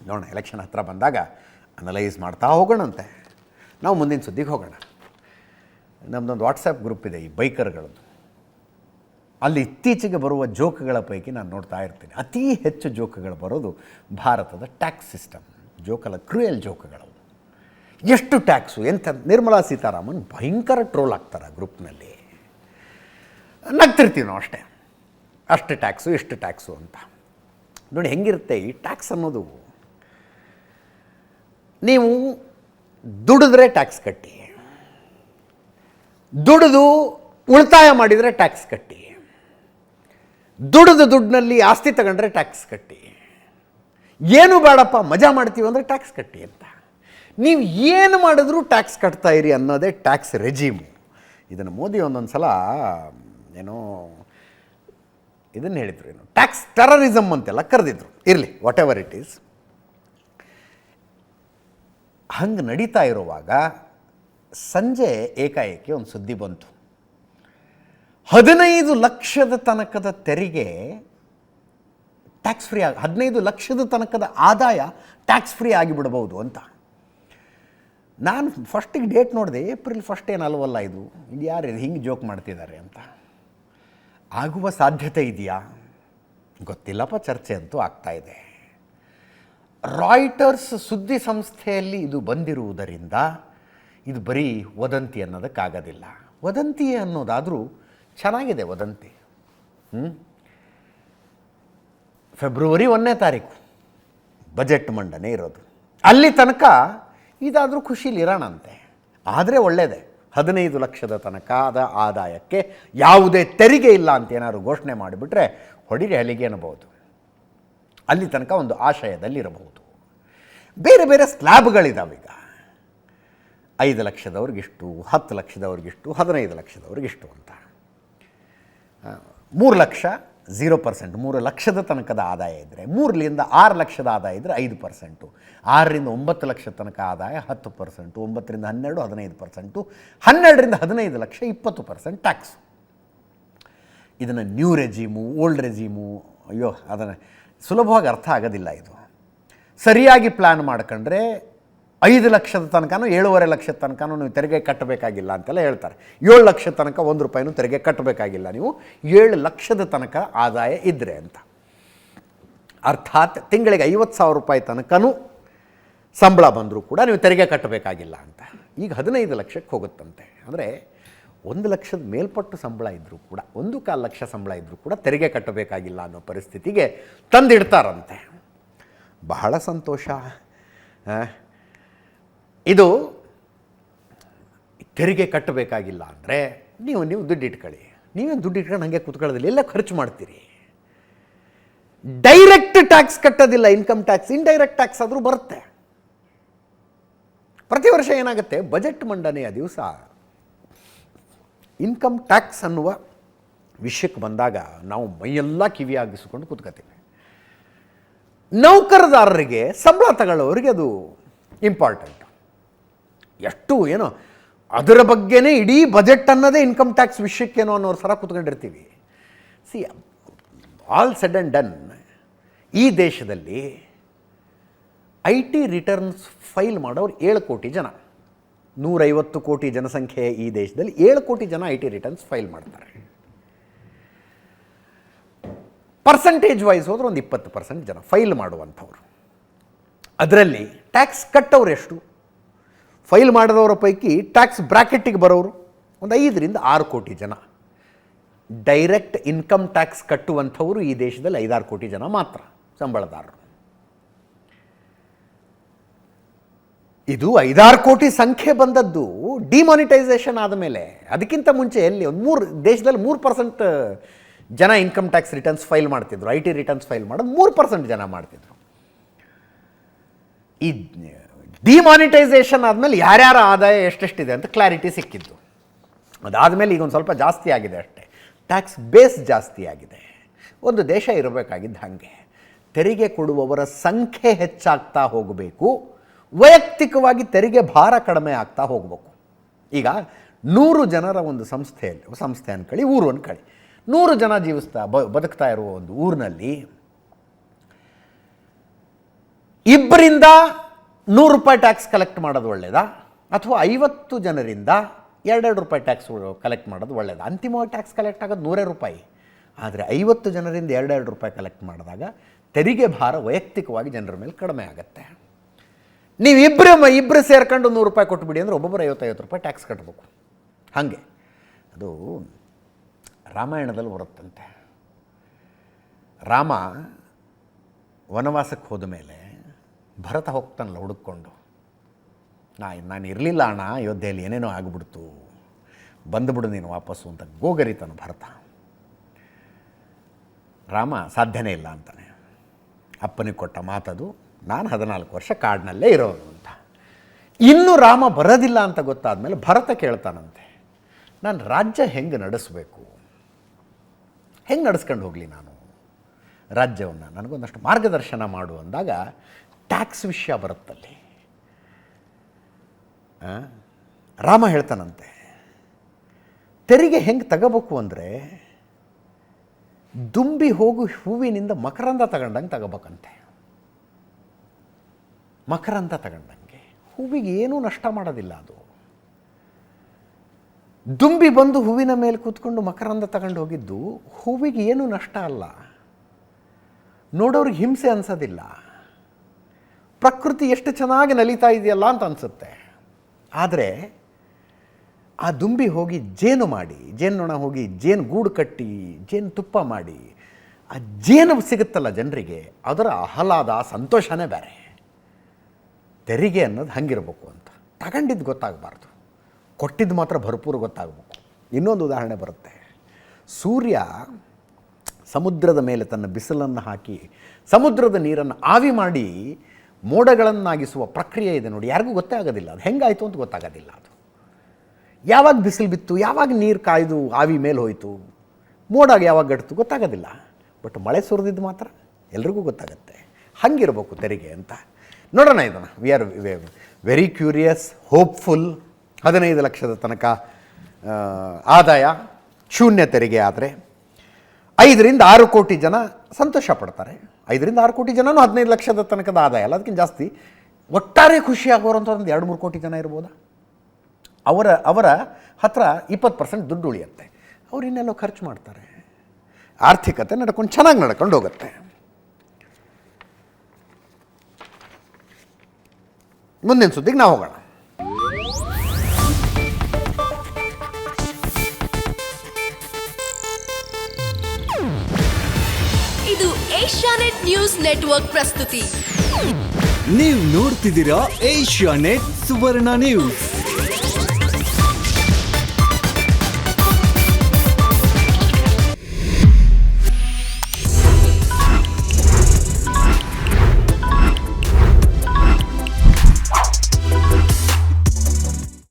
ನೋಡೋಣ, ಎಲೆಕ್ಷನ್ ಹತ್ರ ಬಂದಾಗ ಅನಲೈಸ್ ಮಾಡ್ತಾ ಹೋಗೋಣಂತೆ. ನಾವು ಮುಂದಿನ ಸುದ್ದಿಗೆ ಹೋಗೋಣ. ನಮ್ಮದೊಂದು ವಾಟ್ಸಪ್ ಗ್ರೂಪ್ ಇದೆ ಈ ಬೈಕರ್ಗಳದ್ದು. ಅಲ್ಲಿ ಇತ್ತೀಚೆಗೆ ಬರುವ ಜೋಕ್ಗಳ ಪೈಕಿ ನಾನು ನೋಡ್ತಾ ಇರ್ತೀನಿ, ಅತಿ ಹೆಚ್ಚು ಜೋಕ್ಗಳು ಬರೋದು ಭಾರತದ ಟ್ಯಾಕ್ಸ್ ಸಿಸ್ಟಮ್. ಜೋಕಲ್ಲ, ಕ್ರೂಯಲ್ ಜೋಕ್ಗಳು. ಎಷ್ಟು ಟ್ಯಾಕ್ಸು, ಎಂಥ ನಿರ್ಮಲಾ ಸೀತಾರಾಮನ್ ಭಯಂಕರ ಟ್ರೋಲ್ ಆಗ್ತಾರೆ ಆ ಗ್ರೂಪ್ನಲ್ಲಿ. ನಗ್ತಿರ್ತೀವಿ ನಾವು ಅಷ್ಟೇ, ಅಷ್ಟು ಟ್ಯಾಕ್ಸು ಇಷ್ಟು ಟ್ಯಾಕ್ಸು ಅಂತ. ನೋಡಿ ಹೆಂಗಿರುತ್ತೆ ಈ ಟ್ಯಾಕ್ಸ್ ಅನ್ನೋದು. ನೀವು ದುಡಿದ್ರೆ ಟ್ಯಾಕ್ಸ್ ಕಟ್ಟಿ, ದುಡಿದು ಉಳಿತಾಯ ಮಾಡಿದರೆ ಟ್ಯಾಕ್ಸ್ ಕಟ್ಟಿ, ದುಡಿದು ದುಡ್ಡಿನಲ್ಲಿ ಆಸ್ತಿ ತಗೊಂಡ್ರೆ ಟ್ಯಾಕ್ಸ್ ಕಟ್ಟಿ, ಏನು ಬೇಡಪ್ಪ ಮಜಾ ಮಾಡ್ತೀವಿ ಅಂದರೆ ಟ್ಯಾಕ್ಸ್ ಕಟ್ಟಿ ಅಂತ. ನೀವು ಏನು ಮಾಡಿದ್ರೂ ಟ್ಯಾಕ್ಸ್ ಕಟ್ತಾ ಇರಿ ಅನ್ನೋದೇ ಟ್ಯಾಕ್ಸ್ ರೆಜಿಮು. ಇದನ್ನು ಮೋದಿ ಒಂದೊಂದು ಸಲ ಏನೋ ಇದನ್ನು ಹೇಳಿದರು, ಏನು ಟ್ಯಾಕ್ಸ್ ಟೆರರಿಸಮ್ ಅಂತೆಲ್ಲ ಕರೆದಿದ್ರು. ಇರಲಿ, ವಾಟ್ ಎವರ್ ಇಟ್ ಈಸ್. ಹಂಗೆ ನಡೀತಾ ಇರುವಾಗ ಸಂಜೆ ಏಕಾಏಕಿ ಒಂದು ಸುದ್ದಿ ಬಂತು. 15 ಲಕ್ಷದ ತನಕದ ತೆರಿಗೆ ಟ್ಯಾಕ್ಸ್ ಫ್ರೀ 15 ಲಕ್ಷದ ತನಕದ ಆದಾಯ ಟ್ಯಾಕ್ಸ್ ಫ್ರೀ ಆಗಿಬಿಡ್ಬೋದು ಅಂತ. ನಾನು ಫಸ್ಟಿಗೆ ಡೇಟ್ ನೋಡಿದೆ, ಏಪ್ರಿಲ್ 1 ಏನಲ್ವಲ್ಲ ಇದು ಯಾರು ಹಿಂಗೆ ಜೋಕ್ ಮಾಡ್ತಿದ್ದಾರೆ ಅಂತ. ಆಗುವ ಸಾಧ್ಯತೆ ಇದೆಯಾ ಗೊತ್ತಿಲ್ಲಪ್ಪ, ಚರ್ಚೆ ಅಂತೂ ಆಗ್ತಾ ಇದೆ. ರಾಯ್ಟರ್ಸ್ ಸುದ್ದಿ ಸಂಸ್ಥೆಯಲ್ಲಿ ಇದು ಬಂದಿರುವುದರಿಂದ ಇದು ಬರೀ ವದಂತಿ ಅನ್ನೋದಕ್ಕಾಗೋದಿಲ್ಲ. ವದಂತಿ ಅನ್ನೋದಾದರೂ ಚೆನ್ನಾಗಿದೆ ವದಂತಿ. ಫೆಬ್ರವರಿ 1ನೇ ತಾರೀಕು ಬಜೆಟ್ ಮಂಡನೆ ಇರೋದು. ಅಲ್ಲಿ ತನಕ ಇದಾದರೂ ಖುಷಿಲಿರೋಣಂತೆ. ಆದರೆ ಒಳ್ಳೆಯದೇ, 15 ಲಕ್ಷದ ತನಕದ ಆದಾಯಕ್ಕೆ ಯಾವುದೇ ತೆರಿಗೆ ಇಲ್ಲ ಅಂತ ಏನಾದ್ರು ಘೋಷಣೆ ಮಾಡಿಬಿಟ್ರೆ ಹೊಡಿರಿ ಹಲಿಗೆ ಅನ್ನಬಹುದು. ಅಲ್ಲಿ ತನಕ ಒಂದು ಆಶಯದಲ್ಲಿರಬಹುದು. ಬೇರೆ ಬೇರೆ ಸ್ಲ್ಯಾಬ್ಗಳಿದ್ದಾವೀಗ. 5 ಲಕ್ಷದವ್ರಿಗಿಷ್ಟು, 10 ಲಕ್ಷದವ್ರಿಗಿಷ್ಟು, 15 ಲಕ್ಷದವ್ರಿಗಿಷ್ಟು ಅಂತ. 3 ಲಕ್ಷ 0%, 3 ಲಕ್ಷದ ತನಕದ ಆದಾಯ ಇದ್ದರೆ, 3ರಿಂದ 6 ಲಕ್ಷದ ಆದಾಯ ಇದ್ದರೆ 5%, 6ರಿಂದ 9 ಲಕ್ಷ ತನಕ ಆದಾಯ 10%, 9ರಿಂದ 12 15%, 12ರಿಂದ 15 ಲಕ್ಷ 20% ಟ್ಯಾಕ್ಸ್. ಇದನ್ನು ನ್ಯೂ ರೆಜಿಮು, ಓಲ್ಡ್ ರೆಜಿಮು, ಅಯ್ಯೋ ಅದನ್ನು ಸುಲಭವಾಗಿ ಅರ್ಥ ಆಗೋದಿಲ್ಲ. ಇದು ಸರಿಯಾಗಿ ಪ್ಲ್ಯಾನ್ ಮಾಡ್ಕೊಂಡ್ರೆ 5 ಲಕ್ಷದ ತನಕನೂ 7.5 ಲಕ್ಷದ ತನಕನೂ ನೀವು ತೆರಿಗೆ ಕಟ್ಟಬೇಕಾಗಿಲ್ಲ ಅಂತೆಲ್ಲ ಹೇಳ್ತಾರೆ. 7 ಲಕ್ಷ ತನಕ 1 ರೂಪಾಯಿನೂ ತೆರಿಗೆ ಕಟ್ಟಬೇಕಾಗಿಲ್ಲ ನೀವು 7 ಲಕ್ಷದ ತನಕ ಆದಾಯ ಇದ್ದರೆ ಅಂತ. ಅರ್ಥಾತ್ ತಿಂಗಳಿಗೆ 50,000 ರೂಪಾಯಿ ತನಕನೂ ಸಂಬಳ ಬಂದರೂ ಕೂಡ ನೀವು ತೆರಿಗೆ ಕಟ್ಟಬೇಕಾಗಿಲ್ಲ ಅಂತ. ಈಗ 15 ಲಕ್ಷಕ್ಕೆ ಹೋಗುತ್ತಂತೆ. ಅಂದರೆ 1 ಲಕ್ಷದ ಮೇಲ್ಪಟ್ಟು ಸಂಬಳ ಇದ್ದರೂ ಕೂಡ, 1.25 ಲಕ್ಷ ಸಂಬಳ ಇದ್ದರೂ ಕೂಡ ತೆರಿಗೆ ಕಟ್ಟಬೇಕಾಗಿಲ್ಲ ಅನ್ನೋ ಪರಿಸ್ಥಿತಿಗೆ ತಂದಿಡ್ತಾರಂತೆ. ಬಹಳ ಸಂತೋಷ. ಇದು ತೆರಿಗೆ ಕಟ್ಟಬೇಕಾಗಿಲ್ಲ ಅಂದರೆ ನೀವು ದುಡ್ಡು ಇಟ್ಕೊಳ್ಳಿ. ನೀವೇನು ದುಡ್ಡು ಇಟ್ಕೊಂಡು ಹಾಗೆ ಕೂತ್ಕೊಳ್ಳೋದಿಲ್ಲ, ಎಲ್ಲ ಖರ್ಚು ಮಾಡ್ತೀರಿ. ಡೈರೆಕ್ಟ್ ಟ್ಯಾಕ್ಸ್ ಕಟ್ಟೋದಿಲ್ಲ, ಇನ್ಕಮ್ ಟ್ಯಾಕ್ಸ್, ಇಂಡೈರೆಕ್ಟ್ ಟ್ಯಾಕ್ಸ್ ಆದರೂ ಬರುತ್ತೆ. ಪ್ರತಿ ವರ್ಷ ಏನಾಗುತ್ತೆ, ಬಜೆಟ್ ಮಂಡನೆಯ ದಿವಸ ಇನ್ಕಮ್ ಟ್ಯಾಕ್ಸ್ ಅನ್ನುವ ವಿಷಯಕ್ಕೆ ಬಂದಾಗ ನಾವು ಮೈಯೆಲ್ಲ ಕಿವಿಯಾಗಿಸ್ಕೊಂಡು ಕೂತ್ಕೋತೀವಿ. ನೌಕರದಾರರಿಗೆ, ಸಂಬಳ ತಗೊಳ್ಳೋರಿಗೆ ಅದು ಇಂಪಾರ್ಟೆಂಟ್. ಎಷ್ಟು ಏನೋ ಅದರ ಬಗ್ಗೆನೇ ಇಡೀ ಬಜೆಟ್ ಅನ್ನೋದೇ ಇನ್ಕಮ್ ಟ್ಯಾಕ್ಸ್ ವಿಷಯಕ್ಕೇನೋ ಅನ್ನೋರು ಸರ ಕೂತ್ಕೊಂಡಿರ್ತೀವಿ. See, all said and done, ಈ ದೇಶದಲ್ಲಿ IT ರಿಟರ್ನ್ಸ್ ಫೈಲ್ ಮಾಡೋರು 7 ಕೋಟಿ ಜನ. 150 ಕೋಟಿ ಜನಸಂಖ್ಯೆ ಈ ದೇಶದಲ್ಲಿ 7 ಕೋಟಿ ಜನ IT ರಿಟರ್ನ್ಸ್ ಫೈಲ್ ಮಾಡ್ತಾರೆ. ಪರ್ಸಂಟೇಜ್ ವೈಸ್ ಹೋದ್ರೆ ಒಂದು 20% ಜನ ಫೈಲ್ ಮಾಡುವಂಥವ್ರು. ಅದರಲ್ಲಿ ಟ್ಯಾಕ್ಸ್ ಕಟ್ಟೋರು ಎಷ್ಟು? ಫೈಲ್ ಮಾಡಿದವರ ಪೈಕಿ ಟ್ಯಾಕ್ಸ್ ಬ್ರ್ಯಾಕೆಟಿಗೆ ಬರೋರು ಒಂದು 5ರಿಂದ 6 ಕೋಟಿ ಜನ. ಡೈರೆಕ್ಟ್ ಇನ್ಕಮ್ ಟ್ಯಾಕ್ಸ್ ಕಟ್ಟುವಂಥವರು ಈ ದೇಶದಲ್ಲಿ 5-6 ಕೋಟಿ ಜನ ಮಾತ್ರ ಸಂಬಳದಾರರು. ಇದು 5-6 ಕೋಟಿ ಸಂಖ್ಯೆ ಬಂದದ್ದು ಡಿಮಾನಿಟೈಸೇಷನ್ ಆದಮೇಲೆ. ಅದಕ್ಕಿಂತ ಮುಂಚೆ ಎಲ್ಲಿ ಒಂದು ದೇಶದಲ್ಲಿ 3% ಜನ ಇನ್ಕಮ್ ಟ್ಯಾಕ್ಸ್ ರಿಟರ್ನ್ಸ್ ಫೈಲ್ ಮಾಡ್ತಿದ್ರು. IT ರಿಟರ್ನ್ಸ್ ಫೈಲ್ ಮಾಡೋದು 3% ಜನ ಮಾಡ್ತಿದ್ರು. ಈ ಡಿಮಾನಿಟೈಸೇಷನ್ ಆದಮೇಲೆ ಯಾರ್ಯಾರ ಆದಾಯ ಎಷ್ಟೆಷ್ಟಿದೆ ಅಂತ ಕ್ಲಾರಿಟಿ ಸಿಕ್ಕಿದ್ದು. ಅದಾದಮೇಲೆ ಈಗ ಒಂದು ಸ್ವಲ್ಪ ಜಾಸ್ತಿ ಆಗಿದೆ ಅಷ್ಟೇ, ಟ್ಯಾಕ್ಸ್ ಬೇಸ್ ಜಾಸ್ತಿ ಆಗಿದೆ. ಒಂದು ದೇಶ ಇರಬೇಕಾಗಿದ್ದು ಹಾಗೆ, ತೆರಿಗೆ ಕೊಡುವವರ ಸಂಖ್ಯೆ ಹೆಚ್ಚಾಗ್ತಾ ಹೋಗಬೇಕು, ವೈಯಕ್ತಿಕವಾಗಿ ತೆರಿಗೆ ಭಾರ ಕಡಿಮೆ ಆಗ್ತಾ ಹೋಗಬೇಕು. ಈಗ 100 ಜನರ ಒಂದು ಸಂಸ್ಥೆ ಅಂದ್ಕೊಳ್ಳಿ, ಊರು ಅಂದ್ಕೊಳ್ಳಿ, 100 ಜನ ಬದುಕ್ತಾ ಇರುವ ಒಂದು ಊರಿನಲ್ಲಿ ಇಬ್ಬರಿಂದ ₹100 ಟ್ಯಾಕ್ಸ್ ಕಲೆಕ್ಟ್ ಮಾಡೋದು ಒಳ್ಳೆಯದಾ, ಅಥವಾ 50 ಜನರಿಂದ ₹2 ಟ್ಯಾಕ್ಸ್ ಕಲೆಕ್ಟ್ ಮಾಡೋದು ಒಳ್ಳೆಯದಾ? ಅಂತಿಮವಾಗಿ ಟ್ಯಾಕ್ಸ್ ಕಲೆಕ್ಟ್ ಆಗೋದು ₹100. ಆದರೆ 50 ಜನರಿಂದ ₹2 ಕಲೆಕ್ಟ್ ಮಾಡಿದಾಗ ತೆರಿಗೆ ಭಾರ ವೈಯಕ್ತಿಕವಾಗಿ ಜನರ ಮೇಲೆ ಕಡಿಮೆ ಆಗುತ್ತೆ. ನೀವು ಇಬ್ಬರು ಸೇರ್ಕೊಂಡು ₹100 ಕೊಟ್ಟುಬಿಡಿ ಅಂದರೆ ಒಬ್ಬೊಬ್ಬರು ₹50 ಟ್ಯಾಕ್ಸ್ ಕಟ್ಟಬೇಕು. ಹಾಗೆ ಅದು ರಾಮಾಯಣದಲ್ಲಿ ಬರುತ್ತಂತೆ. ರಾಮ ವನವಾಸಕ್ಕೆ ಹೋದ ಮೇಲೆ ಭರತ ಹೋಗ್ತಾನಲ್ಲ ಹುಡುಕೊಂಡು, ನಾನು ಇರಲಿಲ್ಲ ಅಣ್ಣ, ಅಯೋಧ್ಯೆಯಲ್ಲಿ ಏನೇನೋ ಆಗಿಬಿಡ್ತು, ಬಂದುಬಿಡು ನೀನು ವಾಪಸ್ಸು ಅಂತ ಗೋಗರಿತಾನು ಭರತ. ರಾಮ ಸಾಧ್ಯನೇ ಇಲ್ಲ ಅಂತಾನೆ. ಅಪ್ಪನಿಗೆ ಕೊಟ್ಟ ಮಾತದು, ನಾನು 14 ವರ್ಷ ಕಾಡಿನಲ್ಲೇ ಇರೋನು ಅಂತ. ಇನ್ನೂ ರಾಮ ಬರೋದಿಲ್ಲ ಅಂತ ಗೊತ್ತಾದ ಮೇಲೆ ಭರತ ಕೇಳ್ತಾನಂತೆ, ನಾನು ರಾಜ್ಯ ಹೆಂಗೆ ನಡೆಸಬೇಕು, ಹೆಂಗೆ ನಡೆಸ್ಕೊಂಡು ಹೋಗಲಿ ನಾನು ರಾಜ್ಯವನ್ನು, ನನಗೊಂದಷ್ಟು ಮಾರ್ಗದರ್ಶನ ಮಾಡು ಅಂದಾಗ ಟ್ಯಾಕ್ಸ್ ವಿಷಯ ಬರುತ್ತಲ್ಲಿ. ರಾಮ ಹೇಳ್ತಾನಂತೆ, ತೆರಿಗೆ ಹೆಂಗೆ ತಗೋಬೇಕು ಅಂದರೆ ದುಂಬಿ ಹೋಗು ಹೂವಿನಿಂದ ಮಕರಂದ ತಗೊಂಡಂಗೆ ತಗೋಬೇಕಂತೆ. ಮಕರಂದ ತಗೊಂಡಂಗೆ ಹೂವಿಗೆ ಏನೂ ನಷ್ಟ ಮಾಡೋದಿಲ್ಲ ಅದು. ದುಂಬಿ ಬಂದು ಹೂವಿನ ಮೇಲೆ ಕೂತ್ಕೊಂಡು ಮಕರಂದ ತಗೊಂಡು ಹೋಗಿದ್ದು ಹೂವಿಗೆ ಏನೂ ನಷ್ಟ ಅಲ್ಲ, ನೋಡೋರಿಗೆ ಹಿಂಸೆ ಅನಿಸೋದಿಲ್ಲ, ಪ್ರಕೃತಿ ಎಷ್ಟು ಚೆನ್ನಾಗಿ ನಲಿತಾ ಇದೆಯಲ್ಲ ಅಂತ ಅನಿಸುತ್ತೆ. ಆದರೆ ಆ ದುಂಬಿ ಹೋಗಿ ಜೇನು ಮಾಡಿ, ಜೇನುನೊಣ ಹೋಗಿ ಜೇನು ಗೂಡು ಕಟ್ಟಿ ಜೇನು ತುಪ್ಪ ಮಾಡಿ ಆ ಜೇನು ಸಿಗುತ್ತಲ್ಲ ಜನರಿಗೆ, ಅದರ ಆಹ್ಲಾದ ಸಂತೋಷನೇ ಬೇರೆ. ತೆರಿಗೆ ಅನ್ನೋದು ಹಂಗಿರ್ಬೇಕು ಅಂತ. ತಗೊಂಡಿದ್ದು ಗೊತ್ತಾಗಬಾರ್ದು, ಕೊಟ್ಟಿದ್ದು ಮಾತ್ರ ಭರ್ಪೂರು ಗೊತ್ತಾಗಬೇಕು. ಇನ್ನೊಂದು ಉದಾಹರಣೆ ಬರುತ್ತೆ. ಸೂರ್ಯ ಸಮುದ್ರದ ಮೇಲೆ ತನ್ನ ಬಿಸಿಲನ್ನು ಹಾಕಿ ಸಮುದ್ರದ ನೀರನ್ನು ಆವಿ ಮಾಡಿ ಮೋಡಗಳನ್ನಾಗಿಸುವ ಪ್ರಕ್ರಿಯೆ ಇದೆ ನೋಡಿ, ಯಾರಿಗೂ ಗೊತ್ತೇ ಆಗೋದಿಲ್ಲ ಅದು ಹೆಂಗಾಯಿತು ಅಂತ ಗೊತ್ತಾಗೋದಿಲ್ಲ. ಅದು ಯಾವಾಗ ಬಿಸಿಲು ಬಿತ್ತು, ಯಾವಾಗ ನೀರು ಕಾಯ್ದು ಆವಿ ಮೇಲೆ ಹೋಯಿತು, ಮೋಡಾಗ ಯಾವಾಗ ಗಟ್ಟಿತು ಗೊತ್ತಾಗೋದಿಲ್ಲ. ಬಟ್ ಮಳೆ ಸುರಿದಿದ್ದು ಮಾತ್ರ ಎಲ್ರಿಗೂ ಗೊತ್ತಾಗುತ್ತೆ. ಹಂಗಿರ್ಬೇಕು ತೆರಿಗೆ ಅಂತ. ನೋಡೋಣ ಇದನ್ನು. We are very curious, hopeful. 15 ಲಕ್ಷದ ತನಕ ಆದಾಯ ಶೂನ್ಯ ತೆರಿಗೆ ಆದರೆ 5 ರಿಂದ 6 ಕೋಟಿ ಜನ ಸಂತೋಷ ಪಡ್ತಾರೆ. 5 ರಿಂದ 6 ಕೋಟಿ ಜನನೂ 15 ಲಕ್ಷದ ತನಕದ ಆದಾಯ ಅಲ್ಲ, ಅದಕ್ಕಿಂತ ಜಾಸ್ತಿ. ಒಟ್ಟಾರೆ ಖುಷಿಯಾಗೋರಂಥ ಒಂದು 2-3 ಕೋಟಿ ಜನ ಇರ್ಬೋದಾ? ಅವರ ಹತ್ರ 20% ದುಡ್ಡು ಉಳಿಯುತ್ತೆ. ಅವ್ರು ಇನ್ನೆಲ್ಲೋ ಖರ್ಚು ಮಾಡ್ತಾರೆ. ಆರ್ಥಿಕತೆ ಚೆನ್ನಾಗಿ ನಡ್ಕೊಂಡು ಹೋಗುತ್ತೆ. ಮುಂದಿನ ಸುದ್ದಿಗೆ ನಾವು ಹೋಗೋಣ. ಇದು ಏಷ್ಯಾನೆಟ್ ನ್ಯೂಸ್ ನೆಟ್ವರ್ಕ್ ಪ್ರಸ್ತುತಿ. ನೀವು ನೋಡ್ತಿದ್ದೀರಾ ಏಷ್ಯಾನೆಟ್ ಸುವರ್ಣ ನ್ಯೂಸ್.